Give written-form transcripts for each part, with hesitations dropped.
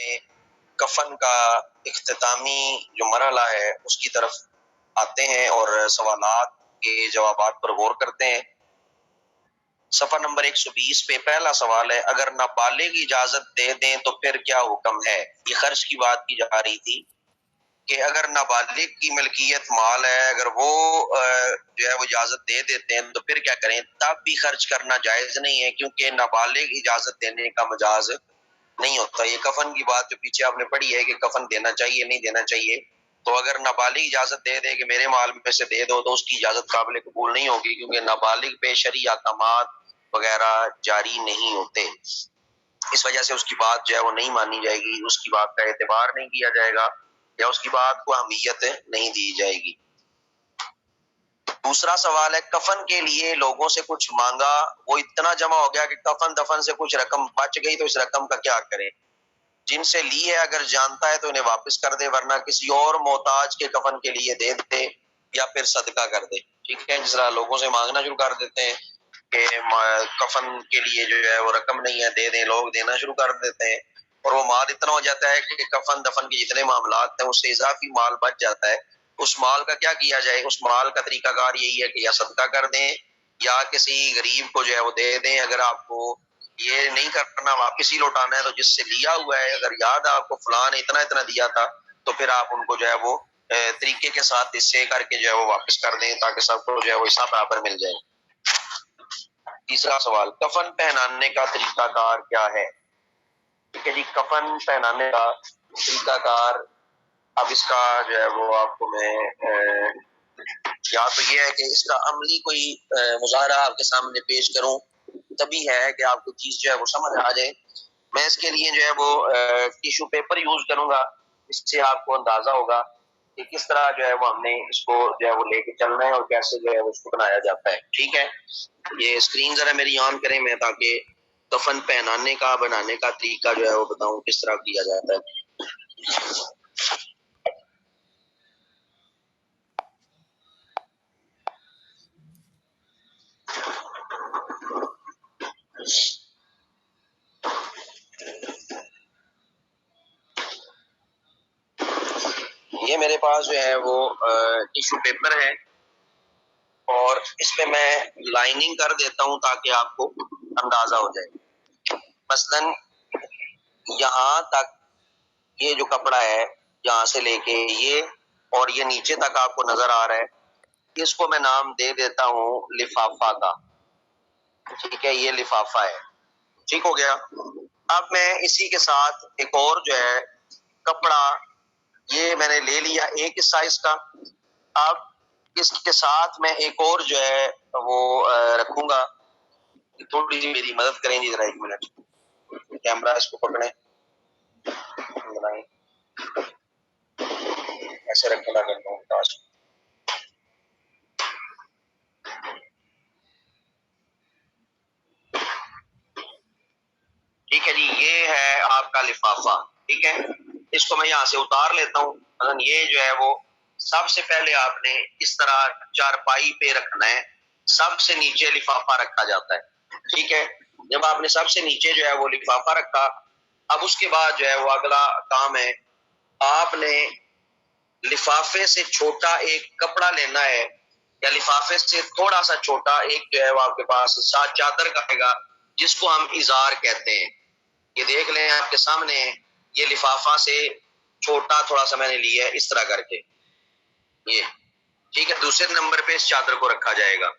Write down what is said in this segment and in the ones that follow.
میں کفن کا اختتامی جو مرحلہ ہے اس کی طرف آتے ہیں اور سوالات کے جوابات پر غور کرتے ہیں۔ صفحہ نمبر 120 پہ پہلا سوال ہے، اگر نابالغ اجازت دے دیں تو پھر کیا حکم ہے؟ یہ خرچ کی بات کی جا رہی تھی کہ اگر نابالغ کی ملکیت مال ہے، اگر وہ جو ہے وہ اجازت دے دیتے ہیں تو پھر کیا کریں؟ تب بھی خرچ کرنا جائز نہیں ہے، کیونکہ نابالغ اجازت دینے کا مجاز نہیں ہوتا۔ یہ کفن کی بات جو پیچھے آپ نے پڑھی ہے کہ کفن دینا چاہیے نہیں دینا چاہیے، تو اگر نابالغ اجازت دے دے کہ میرے مال میں سے دے دو تو اس کی اجازت قابل قبول نہیں ہوگی، کیونکہ نابالغ پہ شرعی احکامات وغیرہ جاری نہیں ہوتے۔ اس وجہ سے اس کی بات جو ہے وہ نہیں مانی جائے گی، اس کی بات کا اعتبار نہیں کیا جائے گا یا اس کی بات کو اہمیت نہیں دی جائے گی۔ دوسرا سوال ہے، کفن کے لیے لوگوں سے کچھ مانگا، وہ اتنا جمع ہو گیا کہ کفن دفن سے کچھ رقم بچ گئی، تو اس رقم کا کیا کریں؟ جن سے لی ہے اگر جانتا ہے تو انہیں واپس کر دے، ورنہ کسی اور محتاج کے کفن کے لیے دے دے یا پھر صدقہ کر دے۔ ٹھیک ہے، جس طرح لوگوں سے مانگنا شروع کر دیتے ہیں کہ کفن کے لیے جو ہے وہ رقم نہیں ہے، دے دیں، لوگ دینا شروع کر دیتے ہیں اور وہ مال اتنا ہو جاتا ہے کہ کفن دفن کے جتنے معاملات ہیں اس سے اضافی مال بچ جاتا ہے۔ اس مال کا کیا کیا جائے؟ اس مال کا طریقہ کار یہی ہے کہ یا صدقہ کر دیں یا کسی غریب کو جو ہے وہ دے دیں۔ اگر آپ کو یہ نہیں کرنا، واپس ہی لوٹانا ہے، تو جس سے لیا ہوا ہے اگر یاد ہے آپ کو فلاں نے اتنا اتنا دیا تھا تو پھر آپ ان کو جو ہے وہ طریقے کے ساتھ حصے کر کے جو ہے وہ واپس کر دیں، تاکہ سب کو جو ہے وہ حصہ برابر مل جائے۔ تیسرا سوال، کفن پہنانے کا طریقہ کار کیا ہے؟ ٹھیک ہے جی، کفن پہنانے کا طریقہ کار، اب اس کا جو ہے وہ آپ کو میں یا تو یہ ہے کہ اس کا عملی کوئی مظاہرہ آپ کے سامنے پیش کروں، تبھی ہے کہ آپ کو چیز جو ہے وہ سمجھ آ جائے۔ میں اس کے لیے جو ہے وہ ٹیشو پیپر یوز کروں گا، اس سے آپ کو اندازہ ہوگا کہ کس طرح جو ہے وہ ہم نے اس کو جو ہے وہ لے کے چلنا ہے اور کیسے جو ہے اس کو بنایا جاتا ہے۔ ٹھیک ہے، یہ اسکرین ذرا میری آن کریں میں، تاکہ کفن پہنانے کا بنانے کا طریقہ جو ہے وہ بتاؤں کس طرح کیا جاتا ہے۔ یہ میرے پاس جو ہے وہ ٹیشو پیپر ہے اور اس پہ میں لائننگ کر دیتا ہوں تاکہ آپ کو اندازہ ہو جائے۔ مثلا یہاں تک یہ جو کپڑا ہے، یہاں سے لے کے یہ اور یہ نیچے تک آپ کو نظر آ رہا ہے، اس کو میں نام دے دیتا ہوں لفافہ کا۔ ٹھیک ہے، یہ لفافہ ہے، ٹھیک ہو گیا۔ اب میں اسی کے ساتھ ایک اور جو ہے کپڑا، یہ میں نے لے لیا ایک حصہ اس کا، اب اس کے ساتھ میں ایک اور جو ہے وہ رکھوں گا۔ تھوڑی سی میری مدد کریں جی ذرا، ایک منٹ، کیمرہ اس کو پکڑیں، ایسے رکھنا کرتا ہوں پاس۔ ٹھیک ہے جی، یہ ہے آپ کا لفافہ۔ ٹھیک ہے، اس کو میں یہاں سے اتار لیتا ہوں۔ مثلا یہ جو ہے وہ سب سے پہلے آپ نے اس طرح چارپائی پہ رکھنا ہے، سب سے نیچے لفافہ رکھا جاتا ہے۔ ٹھیک ہے، جب آپ نے سب سے نیچے جو ہے وہ لفافہ رکھا، اب اس کے بعد جو ہے وہ اگلا کام ہے، آپ نے لفافے سے چھوٹا ایک کپڑا لینا ہے، یا لفافے سے تھوڑا سا چھوٹا ایک جو ہے وہ آپ کے پاس ساتھ چادر کا آئے گا، جس کو ہم ازار کہتے ہیں۔ یہ دیکھ لیں آپ کے سامنے، یہ لفافہ سے چھوٹا تھوڑا سا میں نے لیا ہے اس طرح کر کے، یہ ٹھیک ہے۔ دوسرے نمبر پہ اس چادر کو رکھا جائے گا۔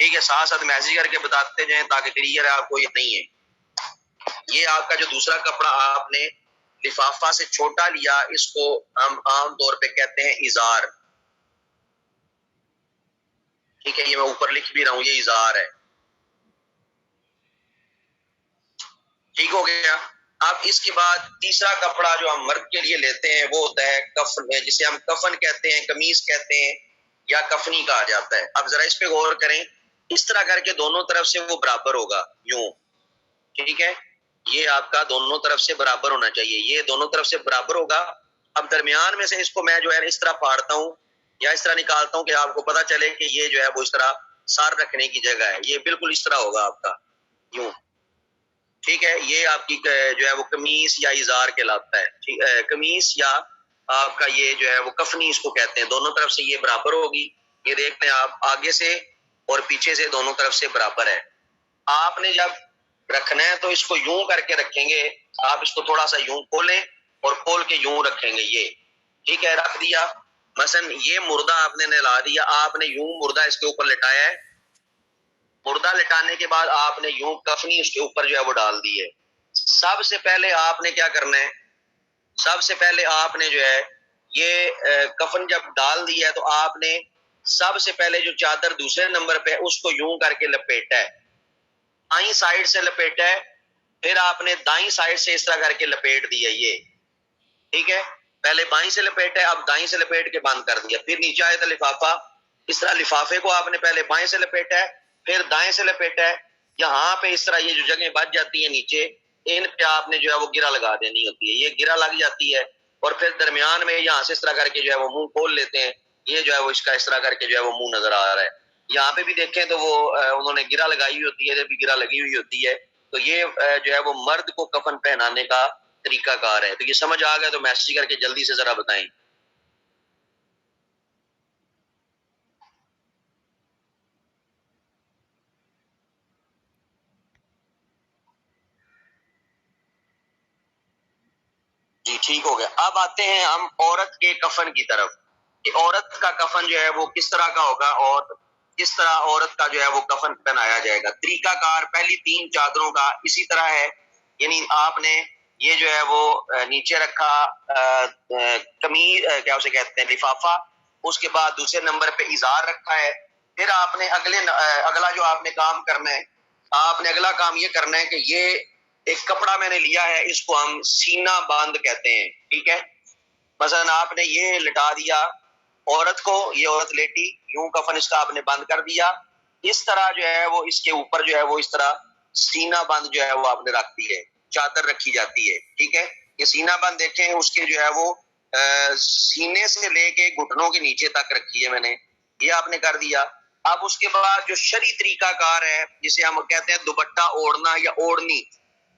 ٹھیک ہے، ساتھ ساتھ میسج کر کے بتاتے جائیں تاکہ کلیئر ہے آپ کو، یہ نہیں ہے۔ یہ آپ کا جو دوسرا کپڑا آپ نے لفافہ سے چھوٹا لیا، اس کو ہم عام طور پہ کہتے ہیں ازار۔ ٹھیک ہے، یہ میں اوپر لکھ بھی رہا ہوں، یہ ازار ہے۔ ٹھیک ہو گیا۔ اب اس کے بعد تیسرا کپڑا جو ہم مرد کے لیے لیتے ہیں وہ ہوتا ہے کفن، جسے ہم کفن کہتے ہیں، قمیص کہتے ہیں یا کفنی کہا جاتا ہے۔ اب ذرا اس پہ غور کریں، اس طرح کر کے دونوں طرف سے وہ برابر ہوگا، یوں۔ ٹھیک ہے، یہ آپ کا دونوں طرف سے برابر ہونا چاہیے، یہ دونوں طرف سے برابر ہوگا۔ اب درمیان میں سے اس کو میں جو ہے اس طرح پھاڑتا ہوں یا اس طرح نکالتا ہوں کہ آپ کو پتا چلے کہ یہ جو ہے وہ اس طرح سار رکھنے کی جگہ ہے، یہ بالکل اس طرح ہوگا آپ کا، یوں۔ ٹھیک ہے، یہ آپ کی جو ہے وہ قمیص یا ازار کہلاتا ہے، ٹھیک ہے، قمیص یا آپ کا یہ جو ہے وہ کفنی اس کو کہتے ہیں، دونوں طرف سے یہ برابر ہوگی، یہ دیکھ لیں آپ آگے سے اور پیچھے سے دونوں طرف سے برابر ہے۔ آپ نے جب رکھنا ہے تو اس کو یوں کر کے رکھیں گے، آپ اس کو تھوڑا سا یوں کھولیں اور کھول کے یوں رکھیں گے، یہ ٹھیک ہے، رکھ دیا۔ مثلا یہ مردہ آپ نے نہلا دیا، آپ نے یوں مردہ اس کے اوپر لٹایا ہے، مردہ لٹانے کے بعد آپ نے یوں کفنی اس کے اوپر جو ہے وہ ڈال دی ہے۔ سب سے پہلے آپ نے کیا کرنا ہے، سب سے پہلے آپ نے جو ہے یہ کفن جب ڈال دیا ہے تو آپ نے سب سے پہلے جو چادر دوسرے نمبر پہ اس کو یوں کر کے لپیٹا ہے، بائیں سائڈ سے لپیٹا ہے، پھر آپ نے دائیں سائڈ سے اس طرح کر کے لپیٹ دیا، یہ ٹھیک ہے، پہلے بائیں سے لپیٹا ہے، اب دائیں سے لپیٹ کے بند کر دیا، پھر نیچے آیا تھا لفافہ، اس طرح لفافے کو آپ نے پہلے بائیں سے لپیٹا ہے، پھر دائیں سے لپیٹا ہے، یہاں پہ اس طرح یہ جو جگہیں بچ جاتی ہیں نیچے، ان پہ آپ نے جو ہے وہ گرہ لگا دینی ہوتی ہے، یہ گرہ لگ جاتی ہے، اور پھر درمیان میں یہاں سے اس طرح کر کے جو ہے وہ منہ کھول لیتے ہیں، یہ جو ہے وہ اس کا اس طرح کر کے جو ہے وہ منہ نظر آ رہا ہے۔ یہاں پہ بھی دیکھیں تو وہ انہوں نے گرہ لگائی ہوئی ہوتی ہے، ادھر بھی گرہ لگی ہوئی ہوتی ہے، تو یہ جو ہے وہ مرد کو کفن پہنانے کا طریقہ کار ہے۔ تو یہ سمجھ آ گیا تو میسج کر کے جلدی سے ذرا بتائیں۔ جی ٹھیک ہو گیا۔ اب آتے ہیں ہم عورت کے کفن کی طرف کہ عورت کا کفن جو ہے وہ کس طرح کا ہوگا اور کس طرح عورت کا جو ہے وہ کفن پہنایا جائے گا۔ طریقہ کار پہلی 3 چادروں کا اسی طرح ہے، یعنی آپ نے یہ جو ہے وہ نیچے رکھا قمیض کیا اسے کہتے ہیں لفافہ، اس کے بعد دوسرے نمبر پہ ازار رکھا ہے، پھر آپ نے اگلا جو آپ نے کام کرنا ہے، آپ نے اگلا کام یہ کرنا ہے کہ یہ ایک کپڑا میں نے لیا ہے، اس کو ہم سینہ باندھ کہتے ہیں، ٹھیک ہے، مثلا آپ نے یہ لٹا دیا عورت کو، یہ عورت لیٹی، یوں کفن اس کا آپ نے بند کر دیا، اس طرح جو ہے وہ اس کے اوپر جو ہے وہ اس طرح سینہ بند جو ہے وہ آپ نے رکھ دی ہے، چادر رکھی جاتی ہے، ٹھیک ہے، یہ سینہ بند دیکھیں اس کے جو ہے وہ سینے سے لے کے گھٹنوں کے نیچے تک رکھی ہے میں نے، یہ آپ نے کر دیا۔ اب اس کے بعد جو شرعی طریقہ کار ہے جسے ہم کہتے ہیں دوپٹہ اوڑھنا یا اوڑھنی،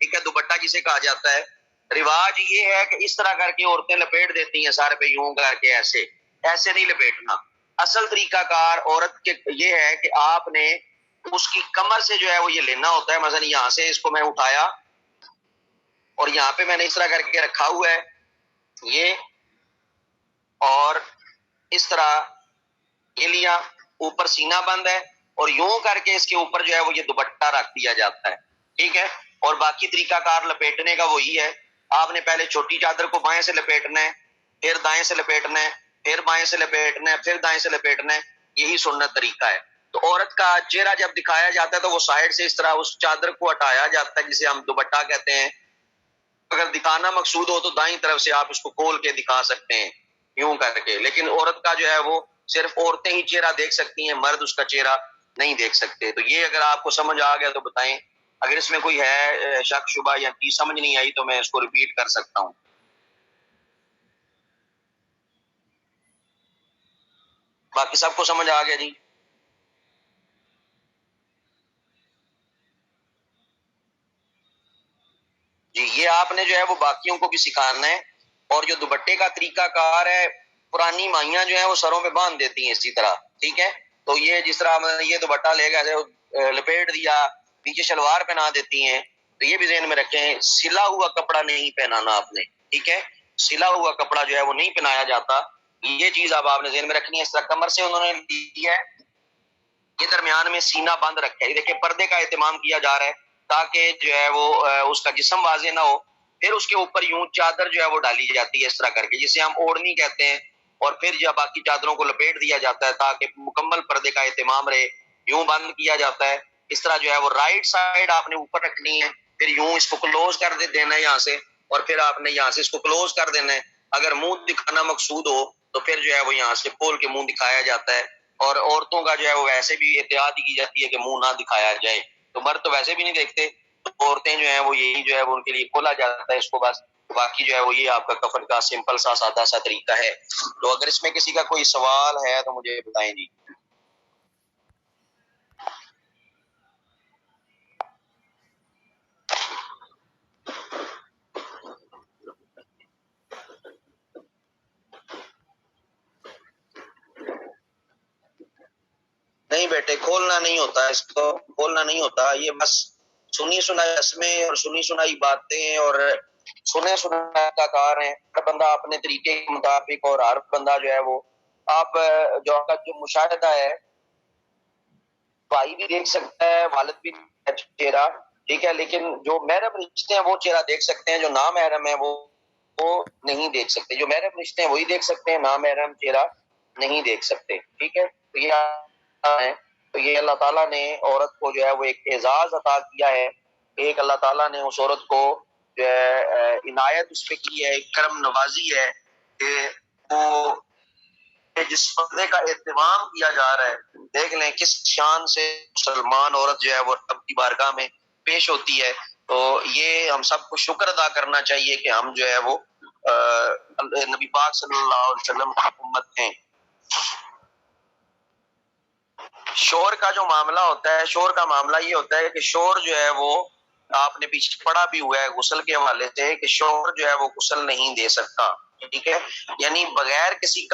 ٹھیک ہے، دوپٹہ جسے کہا جاتا ہے، رواج یہ ہے کہ اس طرح کر کے عورتیں لپیٹ دیتی ہیں سارے پہ یوں کر کے، ایسے ایسے نہیں لپیٹنا۔ اصل طریقہ کار عورت کے یہ ہے کہ آپ نے اس کی کمر سے جو ہے وہ یہ لینا ہوتا ہے، مثلا یہاں سے اس کو میں اٹھایا اور یہاں پہ میں نے اس طرح کر کے رکھا ہوا ہے یہ، اور اس طرح یہ لیا، اوپر سینہ بند ہے، اور یوں کر کے اس کے اوپر جو ہے وہ یہ دوپٹہ رکھ دیا جاتا ہے، ٹھیک ہے، اور باقی طریقہ کار لپیٹنے کا وہی ہے، آپ نے پہلے چھوٹی چادر کو بائیں سے لپیٹنا ہے، پھر دائیں سے لپیٹنا ہے، پھر بائیں سے لپیٹنا ہے، پھر دائیں سے لپیٹنا ہے، یہی سنت طریقہ ہے۔ تو عورت کا چہرہ جب دکھایا جاتا ہے تو وہ سائڈ سے اس طرح اس چادر کو ہٹایا جاتا ہے جسے ہم دوپٹہ کہتے ہیں، اگر دکھانا مقصود ہو تو دائیں طرف سے آپ اس کو کھول کے دکھا سکتے ہیں یوں کر کے، لیکن عورت کا جو ہے وہ صرف عورتیں ہی چہرہ دیکھ سکتی ہیں، مرد اس کا چہرہ نہیں دیکھ سکتے۔ تو یہ اگر آپ کو سمجھ آ گیا تو بتائیں، اگر اس میں کوئی ہے شک شبہ یا چیز سمجھ نہیں آئی تو میں اس کو ریپیٹ کر سکتا ہوں۔ باقی سب کو سمجھ آ گیا جی؟ جی یہ آپ نے جو ہے وہ باقیوں کو بھی سکھانا ہے، اور جو دوپٹے کا طریقہ کار ہے، پرانی مائیاں جو ہیں وہ سروں پہ باندھ دیتی ہیں اسی طرح، ٹھیک ہے، تو یہ جس طرح یہ دوپٹہ لے گئے لپیٹ دیا، نیچے شلوار پہنا دیتی ہیں، تو یہ بھی ذہن میں رکھیں سلا ہوا کپڑا نہیں پہنانا آپ نے، ٹھیک ہے، سلا ہوا کپڑا جو ہے وہ نہیں پہنایا جاتا، یہ چیز اب آپ نے ذہن میں رکھنی ہے۔ اس طرح کمر سے انہوں نے لی ہے، یہ درمیان میں سینہ بند رکھا ہے، یہ دیکھیں پردے کا اہتمام کیا جا رہا ہے تاکہ جو ہے وہ اس کا جسم واضح نہ ہو، پھر اس کے اوپر یوں چادر جو ہے وہ ڈالی جاتی ہے اس طرح کر کے جسے ہم اوڑھنی کہتے ہیں، اور پھر جب باقی چادروں کو لپیٹ دیا جاتا ہے تاکہ مکمل پردے کا اہتمام رہے، یوں بند کیا جاتا ہے، اس طرح جو ہے وہ رائٹ سائڈ آپ نے اوپر رکھنی ہے، پھر یوں اس کو کلوز کر دینا ہے یہاں سے، اور پھر آپ نے یہاں سے اس کو کلوز کر دینا ہے، اگر منہ دکھانا مقصود ہو تو پھر جو ہے وہ یہاں سے کھول کے منہ دکھایا جاتا ہے، اور عورتوں کا جو ہے وہ ویسے بھی احتیاط کی جاتی ہے کہ منہ نہ دکھایا جائے، تو مرد تو ویسے بھی نہیں دیکھتے، تو عورتیں جو ہیں وہ یہی جو ہے وہ ان کے لیے کھولا جاتا ہے اس کو بس، باقی جو ہے وہ یہ آپ کا کفن کا سمپل سا سادہ سا طریقہ ہے۔ تو اگر اس میں کسی کا کوئی سوال ہے تو مجھے بتائیں جی۔ نہیں بیٹے، کھولنا نہیں ہوتا، اس کو کھولنا نہیں ہوتا، یہ بس سنی سنائی رسمیں اور سنی سنائی باتیں اور سنے سنائی کا کار ہیں، ہر بندہ اپنے طریقے کے مطابق، اور ہر بندہ جو ہے وہ آپ جو آپ کا جو مشاہدہ ہے، بھائی بھی دیکھ سکتا ہے، والد بھی چہرہ، ٹھیک ہے، لیکن جو محرم رشتے ہیں وہ چہرہ دیکھ سکتے ہیں، جو نامحرم ہے وہ نہیں دیکھ سکتے، جو محرم رشتے ہیں وہی دیکھ سکتے ہیں، نامحرم چہرہ نہیں دیکھ سکتے، ٹھیک ہے۔ تو یہ اللہ تعالیٰ نے عورت کو جو ہے وہ ایک اعزاز عطا کیا ہے، ایک اللہ تعالیٰ نے اس عورت کو جو ہے عنایت اس پہ کی ہے، ایک کرم نوازی ہے کہ وہ جس بندے کا اہتمام کیا جا رہا ہے، دیکھ لیں کس شان سے مسلمان عورت جو ہے وہ رب کی بارگاہ میں پیش ہوتی ہے۔ تو یہ ہم سب کو شکر ادا کرنا چاہیے کہ ہم جو ہے وہ نبی پاک صلی اللہ علیہ وسلم کی امت ہیں۔ شور کا جو معاملہ ہوتا ہے، شور کا معاملہ یہ ہوتا ہے کہ شور جو ہے وہ آپ نے پیچھے پڑھا بھی ہوا ہے غسل کے حوالے سے کہ شور جو ہے وہ غسل نہیں دے سکتا، ٹھیک ہے، یعنی بغیر کسی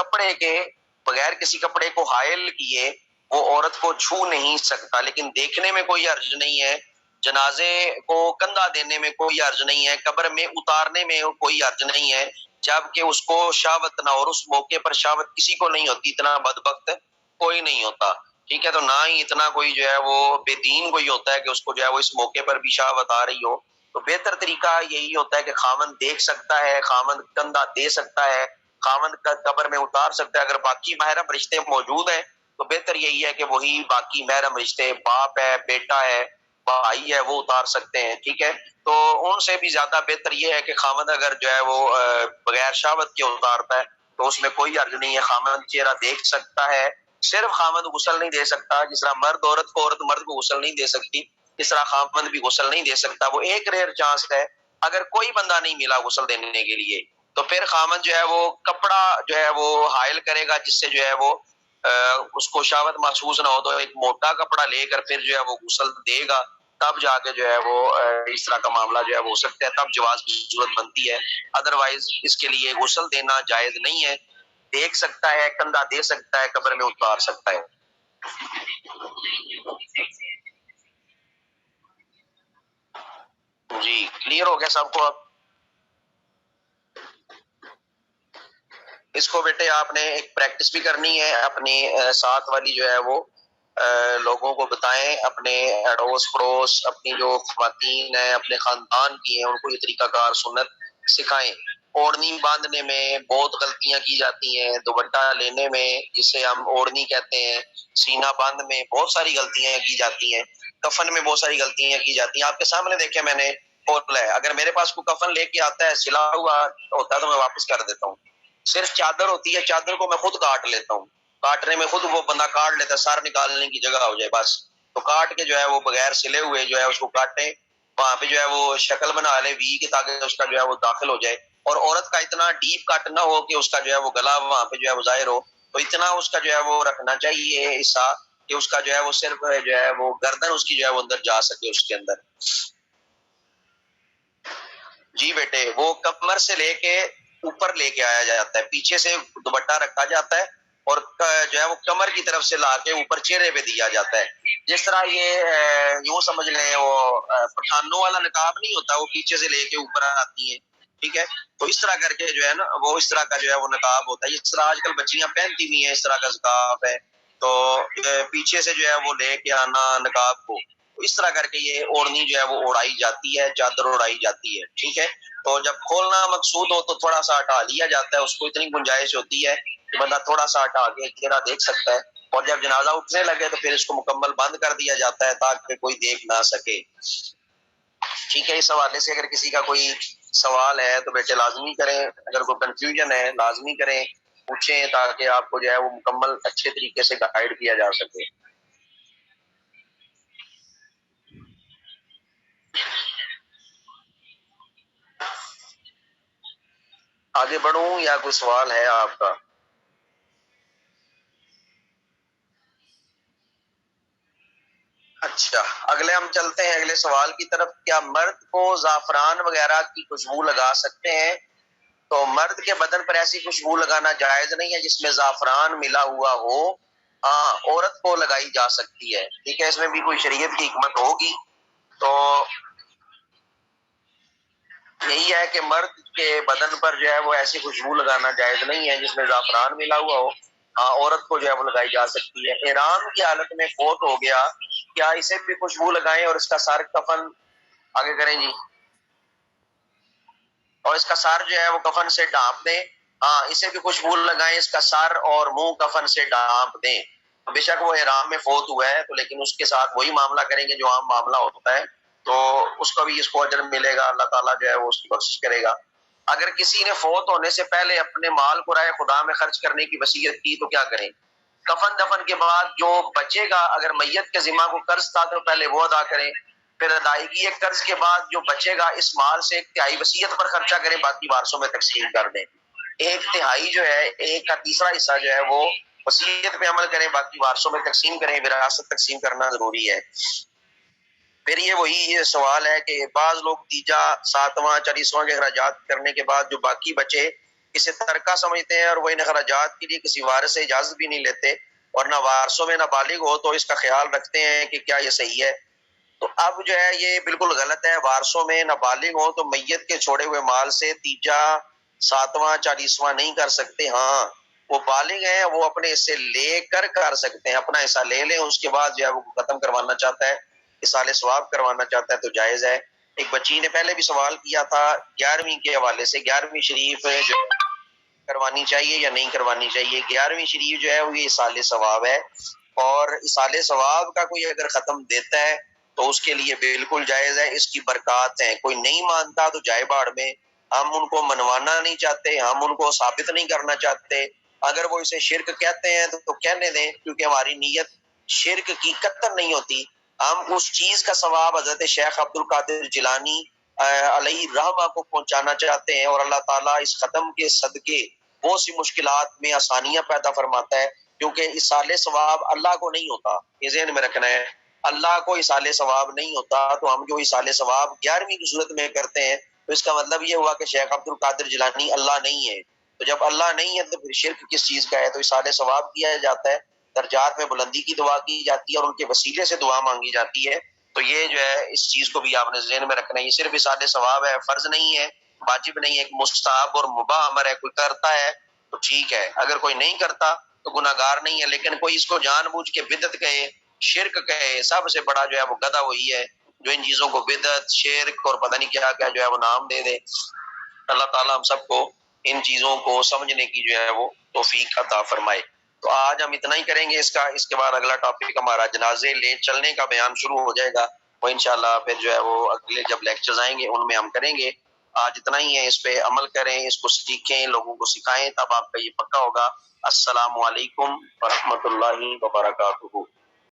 کپڑے کو حائل کیے وہ عورت کو چھو نہیں سکتا، لیکن دیکھنے میں کوئی حرج نہیں ہے، جنازے کو کندھا دینے میں کوئی حرج نہیں ہے، قبر میں اتارنے میں کوئی حرج نہیں ہے، جبکہ اس کو شہوت نہ، اور اس موقع پر شہوت کسی کو نہیں ہوتی، اتنا بدبخت کوئی نہیں ہوتا، ٹھیک ہے، تو نہ ہی اتنا کوئی جو ہے وہ بے دین کوئی ہوتا ہے کہ اس کو جو ہے وہ اس موقع پر بھی شہوت آ رہی ہو۔ تو بہتر طریقہ یہی ہوتا ہے کہ خاوند دیکھ سکتا ہے، خاوند کندھا دے سکتا ہے، خاوند کا قبر میں اتار سکتا ہے، اگر باقی محرم رشتے موجود ہیں تو بہتر یہی ہے کہ وہی باقی محرم رشتے، باپ ہے، بیٹا ہے، بھائی ہے، وہ اتار سکتے ہیں، ٹھیک ہے، تو ان سے بھی زیادہ بہتر یہ ہے کہ خاوند اگر جو ہے وہ بغیر شہوت کے اتارتا ہے تو اس میں کوئی حرج نہیں ہے، خاوند چہرہ دیکھ سکتا ہے، صرف خاوند غسل نہیں دے سکتا، جس طرح مرد عورت مرد کو غسل نہیں دے سکتی، اس طرح خاوند بھی غسل نہیں دے سکتا، وہ ایک ریئر چانس ہے، اگر کوئی بندہ نہیں ملا غسل دینے کے لیے تو پھر خاوند جو ہے وہ کپڑا جو ہے وہ حائل کرے گا، جس سے جو ہے وہ اس کو شہوت محسوس نہ ہو، تو ایک موٹا کپڑا لے کر پھر جو ہے وہ غسل دے گا، تب جا کے جو ہے وہ اس طرح کا معاملہ جو ہے وہ ہو سکتا ہے، تب جواز کی ضرورت بنتی ہے، ادروائز اس کے لیے غسل دینا جائز نہیں ہے، دیکھ سکتا ہے، کندھا دے سکتا ہے، قبر میں اتار سکتا ہے۔ جی کلیئر ہو گیا سب کو؟ اب اس کو بیٹے آپ نے ایک پریکٹس بھی کرنی ہے، اپنی ساتھ والی جو ہے وہ لوگوں کو بتائیں، اپنے اڑوس پڑوس، اپنی جو خواتین ہیں اپنے خاندان کی ہیں، ان کو یہ طریقہ کار سنت سکھائیں۔ اوڑھنی باندھنے میں بہت غلطیاں کی جاتی ہیں، دوپٹہ لینے میں جسے ہم اوڑھنی کہتے ہیں، سینہ بند میں بہت ساری غلطیاں کی جاتی ہیں، کفن میں بہت ساری غلطیاں کی جاتی ہیں، آپ کے سامنے دیکھیں میں نے بولا ہے، اگر میرے پاس کوئی کفن لے کے آتا ہے سلا ہوا ہوتا ہے تو میں واپس کر دیتا ہوں، صرف چادر ہوتی ہے، چادر کو میں خود کاٹ لیتا ہوں، کاٹنے میں خود وہ بندہ کاٹ لیتا ہے، سر نکالنے کی جگہ ہو جائے بس، تو کاٹ کے جو ہے وہ بغیر سلے ہوئے جو ہے اس کو کاٹیں، وہاں پہ جو ہے وہ شکل بنا لے وی کی تاکہ اس کا جو ہے وہ داخل ہو جائے، اور عورت کا اتنا ڈیپ کٹ نہ ہو کہ اس کا جو ہے وہ گلا وہاں پہ جو ہے وہ ظاہر ہو، تو اتنا اس کا جو ہے وہ رکھنا چاہیے حصہ کہ اس کا جو ہے وہ صرف جو ہے وہ گردن اس کی جو ہے وہ اندر جا سکے اس کے اندر۔ جی بیٹے، وہ کمر سے لے کے اوپر لے کے آیا جاتا ہے، پیچھے سے دوپٹہ رکھا جاتا ہے اور جو ہے وہ کمر کی طرف سے لا کے اوپر چہرے پہ دیا جاتا ہے، جس طرح یہ یوں سمجھ لیں وہ پٹھانوں والا نقاب نہیں ہوتا، وہ پیچھے سے لے کے اوپر آتی ہیں، ٹھیک ہے، تو اس طرح کر کے جو ہے نا وہ اس طرح کا جو ہے وہ نقاب ہوتا ہے، اس طرح آج کل بچیاں پہنتی بھی ہیں، اس طرح کا نقاب ہے، تو پیچھے سے جو ہے وہ لے کے آنا نقاب کو، اس طرح کر کے یہ اوڑھنی جو ہے وہ اڑائی جاتی ہے، چادر اڑائی جاتی ہے، ٹھیک ہے، تو جب کھولنا مقصود ہو تو تھوڑا سا ہٹا لیا جاتا ہے، اس کو اتنی گنجائش ہوتی ہے کہ بندہ تھوڑا سا ہٹا کے چہرہ دیکھ سکتا ہے، اور جب جنازہ اٹھنے لگے تو پھر اس کو مکمل بند کر دیا جاتا ہے تاکہ کوئی دیکھ نہ سکے، ٹھیک ہے۔ اس حوالے سے اگر کسی کا کوئی سوال ہے تو بیٹے لازمی کریں، اگر کوئی کنفیوژن ہے لازمی کریں، پوچھیں تاکہ آپ کو جو ہے وہ مکمل اچھے طریقے سے گائیڈ کیا جا سکے۔ آگے بڑھوں یا کوئی سوال ہے آپ کا؟ اچھا، اگلے ہم چلتے ہیں اگلے سوال کی طرف، کیا مرد کو زعفران وغیرہ کی خوشبو لگا سکتے ہیں؟ تو مرد کے بدن پر ایسی خوشبو لگانا جائز نہیں ہے جس میں زعفران ملا ہوا ہو، ہاں عورت کو لگائی جا سکتی ہے، ٹھیک ہے، اس میں بھی کوئی شریعت کی حکمت ہوگی۔ تو یہی ہے کہ مرد کے بدن پر جو ہے وہ ایسی خوشبو لگانا جائز نہیں ہے جس میں زعفران ملا ہوا ہو۔ ہاں عورت کو جو ہے وہ لگائی جا سکتی ہے۔ احرام کی حالت میں فوت ہو گیا، کیا اسے بھی خوشبو لگائیں اور اس کا سر کفن آگے کریں جی، اور اس کا سر جو ہے وہ کفن سے ڈھانپ دیں؟ ہاں اسے بھی خوشبو لگائیں، اس کا سر اور منہ کفن سے ڈھانپ دیں۔ بے شک وہ احرام میں فوت ہوا ہے تو لیکن اس کے ساتھ وہی معاملہ کریں گے جو عام معاملہ ہوتا ہے، تو اس کو بھی اس کو اجر ملے گا، اللہ تعالیٰ جو ہے وہ اس کی بخشش کرے گا۔ اگر کسی نے فوت ہونے سے پہلے اپنے مال کو رائے خدا میں خرچ کرنے کی وصیت کی تو کیا کریں؟ کفن دفن کے بعد جو بچے گا، اگر میت کے ذمہ کو قرض تھا تو پہلے وہ ادا کریں، پھر ادائیگی ایک قرض کے بعد جو بچے گا اس مال سے ایک تہائی وصیت پر خرچہ کریں، باقی وارثوں میں تقسیم کر دیں۔ ایک تہائی جو ہے، ایک کا تیسرا حصہ جو ہے وہ وصیت پہ عمل کریں، باقی وارثوں میں تقسیم کریں، وراثت تقسیم کرنا ضروری ہے۔ پھر یہ وہی سوال ہے کہ بعض لوگ تیجا، ساتواں، چالیسواں کے اخراجات کرنے کے بعد جو باقی بچے اسے ترکہ سمجھتے ہیں اور وہ ان اخراجات کے لیے کسی وارث سے اجازت بھی نہیں لیتے، اور نہ وارثوں میں نابالغ ہو تو اس کا خیال رکھتے ہیں کہ کیا یہ صحیح ہے؟ تو اب جو ہے یہ بالکل غلط ہے۔ وارثوں میں نابالغ ہو تو میت کے چھوڑے ہوئے مال سے تیجا، ساتواں، چالیسواں نہیں کر سکتے۔ ہاں وہ بالغ ہیں، وہ اپنے حصے لے کر سکتے ہیں، اپنا حصہ لے لیں، اس کے بعد جو ہے وہ ختم کروانا چاہتا ہے، اصالہ ثواب کروانا چاہتا ہے تو جائز ہے۔ ایک بچی نے پہلے بھی سوال کیا تھا 11ویں کے حوالے سے، 11ویں شریف جو کروانی چاہیے یا نہیں کروانی چاہیے۔ 11ویں شریف جو ہے وہ یہ اصالہ ثواب ہے، اور اصالہ ثواب کا کوئی اگر ختم دیتا ہے تو اس کے لیے بالکل جائز ہے، اس کی برکات ہیں۔ کوئی نہیں مانتا تو جائے باڑ میں، ہم ان کو منوانا نہیں چاہتے، ہم ان کو ثابت نہیں کرنا چاہتے۔ اگر وہ اسے شرک کہتے ہیں تو کہنے دیں، کیونکہ ہماری نیت شرک کی قطعاً نہیں ہوتی۔ ہم اس چیز کا ثواب حضرت شیخ عبد القادر جیلانی علیہ رحمہ کو پہنچانا چاہتے ہیں، اور اللہ تعالیٰ اس ختم کے صدقے بہت سی مشکلات میں آسانیاں پیدا فرماتا ہے، کیونکہ اصالہ ثواب اللہ کو نہیں ہوتا، یہ ذہن میں رکھنا ہے۔ اللہ کو اصالہ ثواب نہیں ہوتا، تو ہم جو اصالہ ثواب 11ویں کی صورت میں کرتے ہیں تو اس کا مطلب یہ ہوا کہ شیخ عبد القادر جیلانی اللہ نہیں ہے۔ تو جب اللہ نہیں ہے تو پھر شرک کس چیز کا ہے؟ تو اصالہ ثواب کیا جاتا ہے، درجات میں بلندی کی دعا کی جاتی ہے اور ان کے وسیلے سے دعا مانگی جاتی ہے۔ تو یہ جو ہے اس چیز کو بھی آپ نے ذہن میں رکھنا ہے، یہ صرف اصالہ ثواب ہے، فرض نہیں ہے، واجب نہیں ہے، ایک مستحب اور مباح امر ہے۔ کوئی کرتا ہے تو ٹھیک ہے، اگر کوئی نہیں کرتا تو گناہ گار نہیں ہے، لیکن کوئی اس کو جان بوجھ کے بدعت کہے، شرک کہے، سب سے بڑا جو ہے وہ گدھا وہی ہے جو ان چیزوں کو بدعت، شرک اور پتہ نہیں کیا کیا جو ہے وہ نام دے دے۔ اللہ تعالیٰ ہم سب کو ان چیزوں کو سمجھنے کی جو ہے وہ توفیق عطا فرمائے۔ تو آج ہم اتنا ہی کریں گے، اس کے بعد اگلا ٹاپک ہمارا جنازے لے چلنے کا بیان شروع ہو جائے گا، وہ انشاءاللہ پھر جو ہے وہ اگلے جب لیکچرز آئیں گے ان میں ہم کریں گے۔ آج اتنا ہی ہے، اس پہ عمل کریں، اس کو سیکھیں، لوگوں کو سکھائیں، تب آپ کا یہ پکا ہوگا۔ السلام علیکم ورحمۃ اللہ وبرکاتہ۔